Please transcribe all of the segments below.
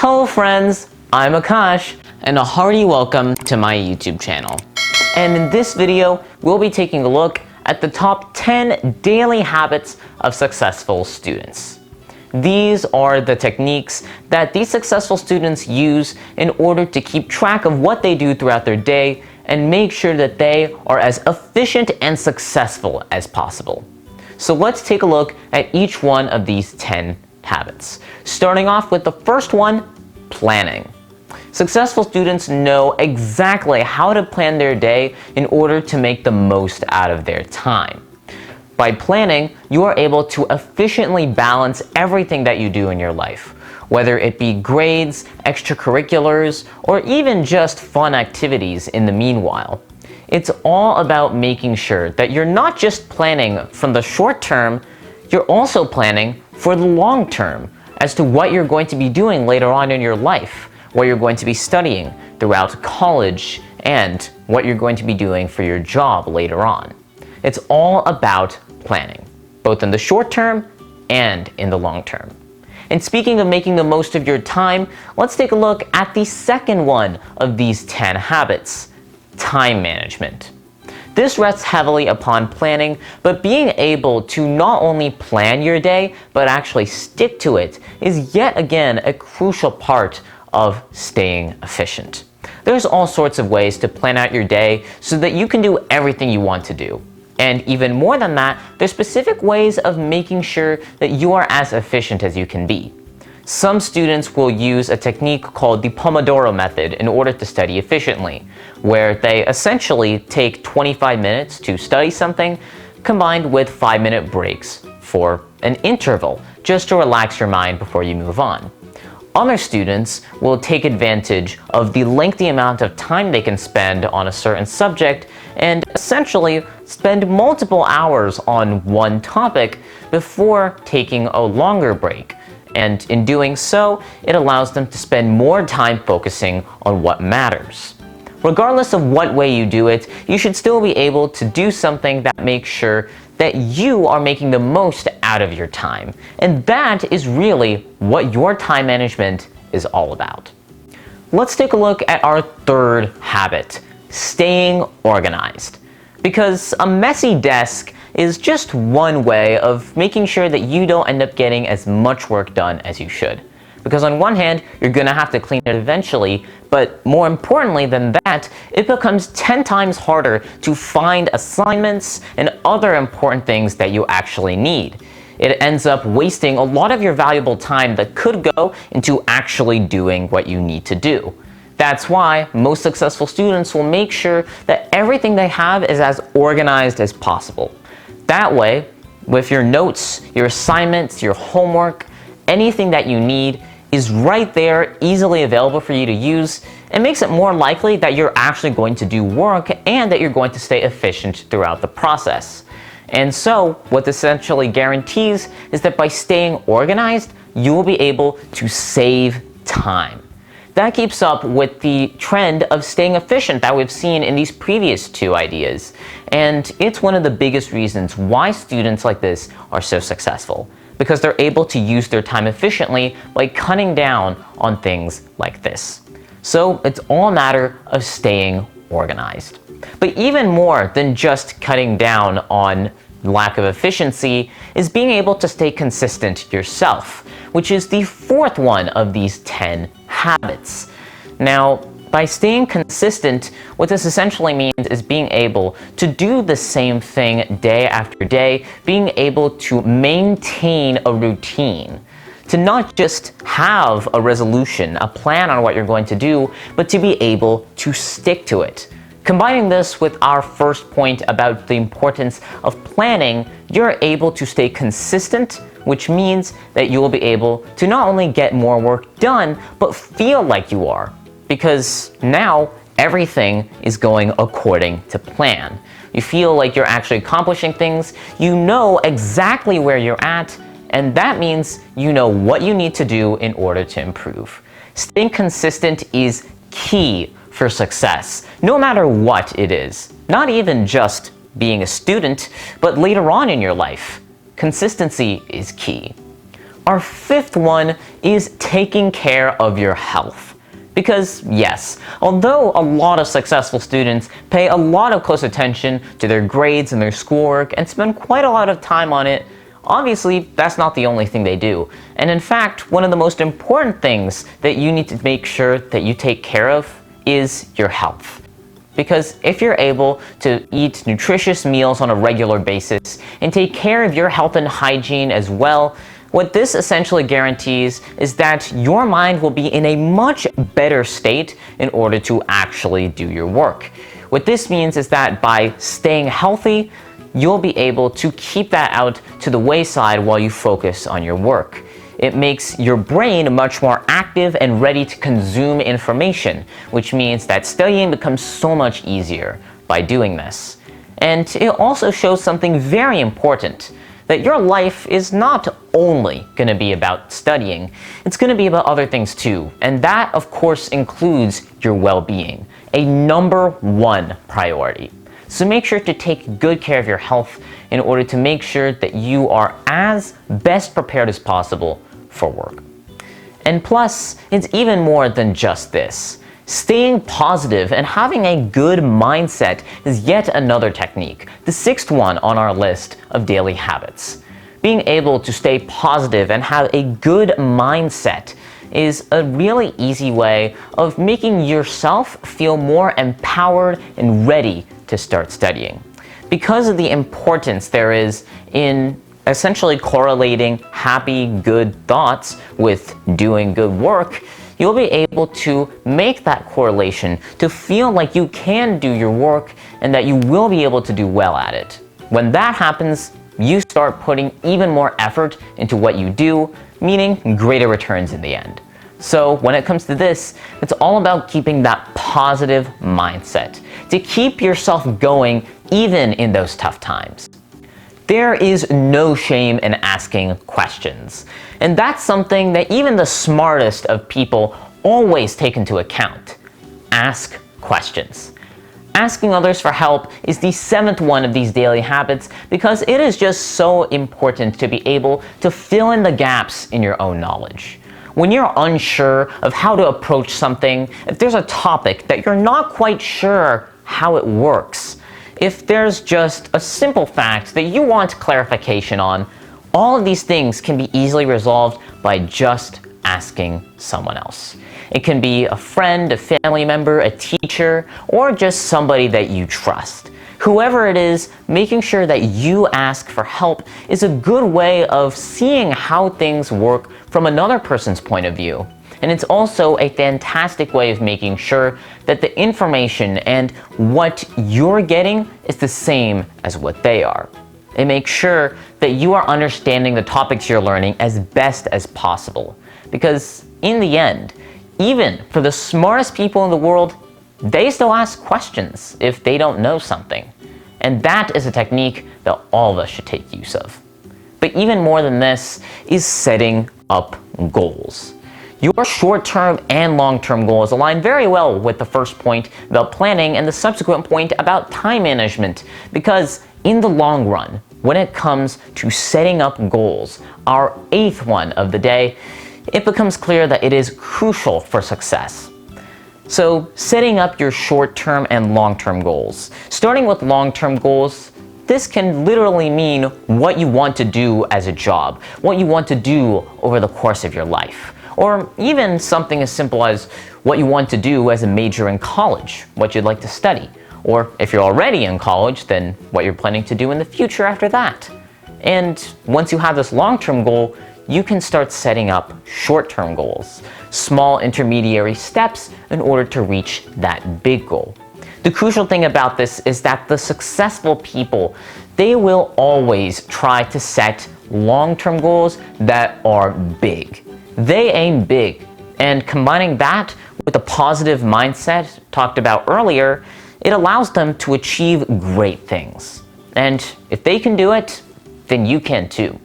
Hello friends, I'm Akash, and a hearty welcome to my YouTube channel. And in this video, we'll be taking a look at the top 10 daily habits of successful students. These are the techniques that these successful students use in order to keep track of what they do throughout their day and make sure that they are as efficient and successful as possible. So let's take a look at each one of these 10 habits. Starting off with the first one, planning. Successful students know exactly how to plan their day in order to make the most out of their time. By planning, you are able to efficiently balance everything that you do in your life, whether it be grades, extracurriculars, or even just fun activities in the meanwhile. It's all about making sure that you're not just planning from the short term, you're also planning for the long term as to what you're going to be doing later on in your life, what you're going to be studying throughout college, and what you're going to be doing for your job later on. It's all about planning, both in the short term and in the long term. And speaking of making the most of your time, let's take a look at the second one of these 10 habits, time management. This rests heavily upon planning, but being able to not only plan your day, but actually stick to it is yet again a crucial part of staying efficient. There's all sorts of ways to plan out your day so that you can do everything you want to do. And even more than that, there's specific ways of making sure that you are as efficient as you can be. Some students will use a technique called the Pomodoro method in order to study efficiently, where they essentially take 25 minutes to study something combined with 5-minute breaks for an interval, just to relax your mind before you move on. Other students will take advantage of the lengthy amount of time they can spend on a certain subject and essentially spend multiple hours on one topic before taking a longer break. And in doing so, it allows them to spend more time focusing on what matters. Regardless of what way you do it, you should still be able to do something that makes sure that you are making the most out of your time. And that is really what your time management is all about. Let's take a look at our third habit, staying organized. Because a messy desk is just one way of making sure that you don't end up getting as much work done as you should. Because on one hand, you're gonna have to clean it eventually, but more importantly than that, it becomes 10 times harder to find assignments and other important things that you actually need. It ends up wasting a lot of your valuable time that could go into actually doing what you need to do. That's why most successful students will make sure that everything they have is as organized as possible. That way, with your notes, your assignments, your homework, anything that you need is right there, easily available for you to use, and makes it more likely that you're actually going to do work and that you're going to stay efficient throughout the process. And so, what this essentially guarantees is that by staying organized, you will be able to save time. That keeps up with the trend of staying efficient that we've seen in these previous two ideas. And it's one of the biggest reasons why students like this are so successful, because they're able to use their time efficiently by cutting down on things like this. So it's all a matter of staying organized. But even more than just cutting down on lack of efficiency is being able to stay consistent yourself, which is the fourth one of these 10 habits. Now, by staying consistent, what this essentially means is being able to do the same thing day after day, being able to maintain a routine, to not just have a resolution, a plan on what you're going to do, but to be able to stick to it. Combining this with our first point about the importance of planning, you're able to stay consistent, which means that you will be able to not only get more work done, but feel like you are. Because now everything is going according to plan. You feel like you're actually accomplishing things, you know exactly where you're at, and that means you know what you need to do in order to improve. Staying consistent is key for success, no matter what it is. Not even just being a student, but later on in your life. Consistency is key. Our fifth one is taking care of your health. Because yes, although a lot of successful students pay a lot of close attention to their grades and their schoolwork and spend quite a lot of time on it, obviously that's not the only thing they do. And in fact, one of the most important things that you need to make sure that you take care of is your health. Because if you're able to eat nutritious meals on a regular basis and take care of your health and hygiene as well, what this essentially guarantees is that your mind will be in a much better state in order to actually do your work. What this means is that by staying healthy, you'll be able to keep that out to the wayside while you focus on your work. It makes your brain much more active and ready to consume information, which means that studying becomes so much easier by doing this. And it also shows something very important, that your life is not only going to be about studying, it's going to be about other things too. And that, of course, includes your well-being, a #1 priority. So make sure to take good care of your health in order to make sure that you are as best prepared as possible for work. And plus, it's even more than just this. Staying positive and having a good mindset is yet another technique, the sixth one on our list of daily habits. Being able to stay positive and have a good mindset is a really easy way of making yourself feel more empowered and ready to start studying. Because of the importance there is in essentially correlating happy, good thoughts with doing good work, you'll be able to make that correlation to feel like you can do your work and that you will be able to do well at it. When that happens, you start putting even more effort into what you do, meaning greater returns in the end. So when it comes to this, it's all about keeping that positive mindset to keep yourself going even in those tough times. There is no shame in asking questions. And that's something that even the smartest of people always take into account. Ask questions. Asking others for help is the seventh one of these daily habits because it is just so important to be able to fill in the gaps in your own knowledge. When you're unsure of how to approach something, if there's a topic that you're not quite sure how it works, if there's just a simple fact that you want clarification on, all of these things can be easily resolved by just asking someone else. It can be a friend, a family member, a teacher, or just somebody that you trust. Whoever it is, making sure that you ask for help is a good way of seeing how things work from another person's point of view. And it's also a fantastic way of making sure that the information and what you're getting is the same as what they are. It makes sure that you are understanding the topics you're learning as best as possible. Because in the end, even for the smartest people in the world, they still ask questions if they don't know something. And that is a technique that all of us should take use of. But even more than this is setting up goals. Your short-term and long-term goals align very well with the first point about planning and the subsequent point about time management, because in the long run, when it comes to setting up goals, our eighth one of the day, it becomes clear that it is crucial for success. So setting up your short-term and long-term goals. Starting with long-term goals, this can literally mean what you want to do as a job, what you want to do over the course of your life. Or even something as simple as what you want to do as a major in college, what you'd like to study. Or if you're already in college, then what you're planning to do in the future after that. And once you have this long-term goal, you can start setting up short-term goals, small intermediary steps in order to reach that big goal. The crucial thing about this is that the successful people, they will always try to set long-term goals that are big. They aim big, and combining that with a positive mindset talked about earlier, it allows them to achieve great things. And if they can do it, then you can too.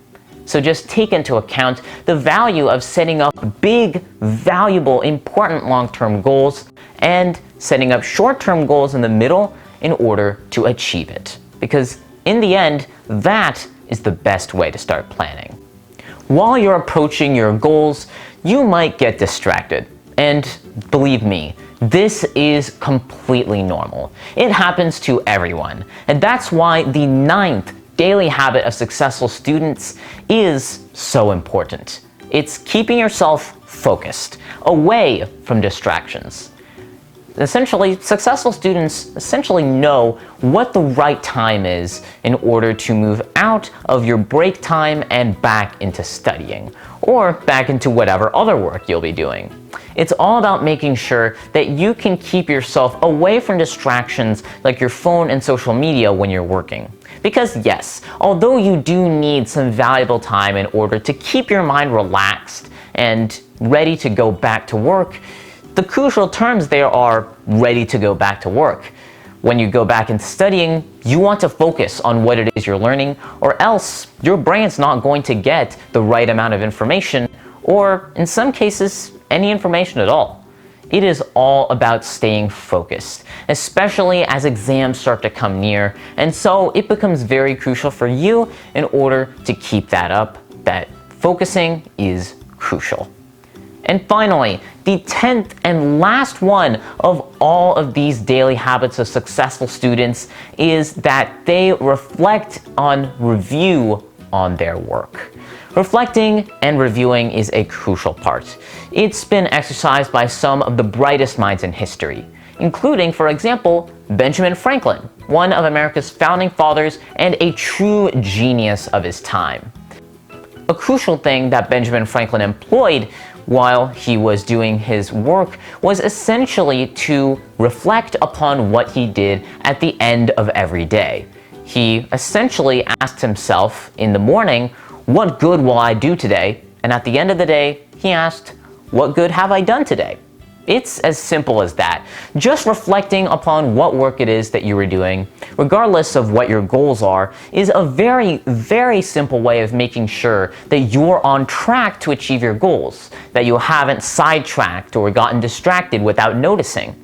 So just take into account the value of setting up big, valuable, important long-term goals and setting up short-term goals in the middle in order to achieve it. Because in the end, that is the best way to start planning. while you're approaching your goals, you might get distracted. And believe me, this is completely normal. It happens to everyone. And that's why the 9th daily habit of successful students is so important. It's keeping yourself focused, away from distractions. Essentially, successful students know what the right time is in order to move out of your break time and back into studying, or back into whatever other work you'll be doing. It's all about making sure that you can keep yourself away from distractions like your phone and social media when you're working. Because yes, although you do need some valuable time in order to keep your mind relaxed and ready to go back to work, the crucial terms there are ready to go back to work. When you go back into studying, you want to focus on what it is you're learning, or else your brain's not going to get the right amount of information, or in some cases, any information at all. It is all about staying focused, especially as exams start to come near, and so it becomes very crucial for you in order to keep that up, that focusing is crucial. And finally, the 10th and last one of all of these daily habits of successful students is that they reflect on review on their work. Reflecting and reviewing is a crucial part. It's been exercised by some of the brightest minds in history, including, for example, Benjamin Franklin, one of America's founding fathers and a true genius of his time. A crucial thing that Benjamin Franklin employed while he was doing his work was essentially to reflect upon what he did at the end of every day. He essentially asked himself in the morning, what good will I do today? And at the end of the day, he asked, what good have I done today? It's as simple as that. Just reflecting upon what work it is that you were doing, regardless of what your goals are, is a very, very simple way of making sure that you're on track to achieve your goals, that you haven't sidetracked or gotten distracted without noticing.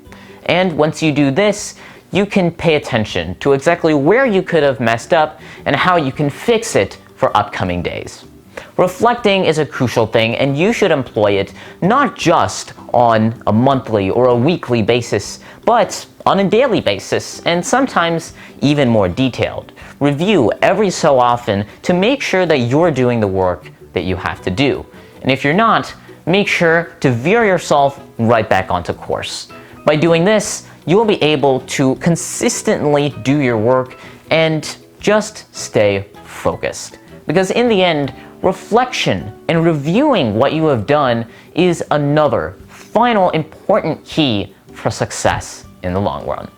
And once you do this, you can pay attention to exactly where you could have messed up and how you can fix it for upcoming days. Reflecting is a crucial thing, and you should employ it not just on a monthly or a weekly basis, but on a daily basis, and sometimes even more detailed. Review every so often to make sure that you're doing the work that you have to do. And if you're not, make sure to veer yourself right back onto course. By doing this, you will be able to consistently do your work and just stay focused. Because in the end, reflection and reviewing what you have done is another final important key for success in the long run.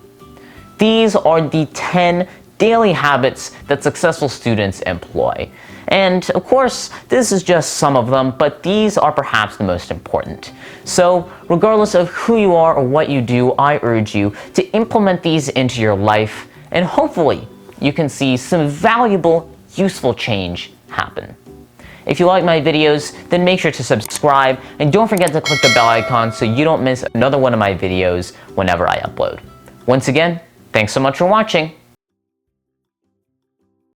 These are the 10 daily habits that successful students employ. And of course, this is just some of them, but these are perhaps the most important. So regardless of who you are or what you do, I urge you to implement these into your life, and hopefully you can see some valuable, useful change happen. If you like my videos, then make sure to subscribe, and don't forget to click the bell icon so you don't miss another one of my videos whenever I upload. Once again, thanks so much for watching.